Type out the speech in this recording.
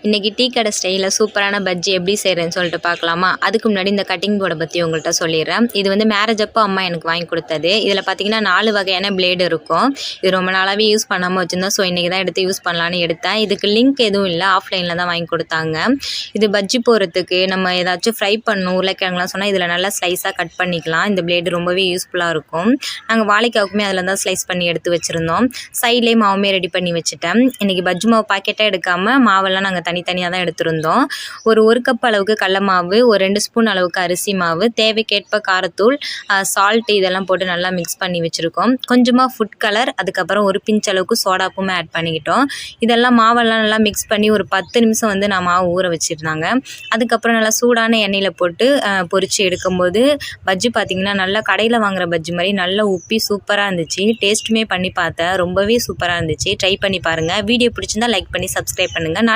இன்றைக்கி டீ கடை ஸ்டைலில் சூப்பரான பஜ்ஜி எப்படி செய்கிறேன்னு சொல்லிட்டு பார்க்கலாமா? அதுக்கு முன்னாடி இந்த கட்டிங் போர்டை பற்றி உங்கள்கிட்ட சொல்லிடுறேன். இது வந்து மேரேஜ் அப்போ அம்மா எனக்கு வாங்கி கொடுத்தது. இதில் பார்த்தீங்கன்னா 4 வகையான பிளேடு இருக்கும். இது ரொம்ப நாளாகவே யூஸ் பண்ணாமல் வச்சுருந்தோம். ஸோ இன்றைக்கி தான் எடுத்து யூஸ் பண்ணலான்னு எடுத்தேன். இதுக்கு லிங்க் எதுவும் இல்லை, ஆஃப்லைனில் தான் வாங்கி கொடுத்தாங்க. இது பஜ்ஜி போடுறதுக்கு நம்ம ஏதாச்சும் ஃப்ரை பண்ணணும், உருளைக்கிழங்குலாம் சொன்னால் இதில் நல்லா ஸ்லைஸாக கட் பண்ணிக்கலாம். இந்த பிளேடு ரொம்பவே யூஸ்ஃபுல்லாக இருக்கும். நாங்கள் வாழைக்காவுக்குமே அதில் தான் ஸ்லைஸ் பண்ணி எடுத்து வச்சுருந்தோம். சைட்லேயே மாவுமே ரெடி பண்ணி வச்சுட்டேன். இன்றைக்கி பஜ்ஜி மாவு பாக்கெட்டாக எடுக்காமல் மாவெல்லாம் நாங்கள் தனித்தனியாக தான் எடுத்துருந்தோம். ஒரு கப் அளவுக்கு கடல மாவு, ஒரு 2 ஸ்பூன் அளவுக்கு அரிசி மாவு, தேவைக்கேற்ப காரத்தூள், சால்ட்டு இதெல்லாம் போட்டு நல்லா மிக்ஸ் பண்ணி வச்சுருக்கோம். கொஞ்சமாக ஃபுட் கலர், அதுக்கப்புறம் ஒரு பிஞ்ச் அளவுக்கு சோடாப்புமே ஆட் பண்ணிக்கிட்டோம். இதெல்லாம் மாவெல்லாம் நல்லா மிக்ஸ் பண்ணி ஒரு 10 நிமிஷம் வந்து நான் மாவு ஊற வச்சுருந்தாங்க. அதுக்கப்புறம் நல்லா சூடான எண்ணெயில் போட்டு பொரித்து எடுக்கும்போது பஜ்ஜி பார்த்திங்கன்னா நல்லா கடையில் வாங்குகிற பஜ்ஜி மாதிரி நல்லா உப்பி சூப்பராக இருந்துச்சு. டேஸ்ட்டுமே பண்ணி பார்த்தேன், ரொம்பவே சூப்பராக இருந்துச்சு. ட்ரை பண்ணி பாருங்கள். வீடியோ பிடிச்சிருந்தால் லைக் பண்ணி சப்ஸ்கிரைப் பண்ணுங்கள்.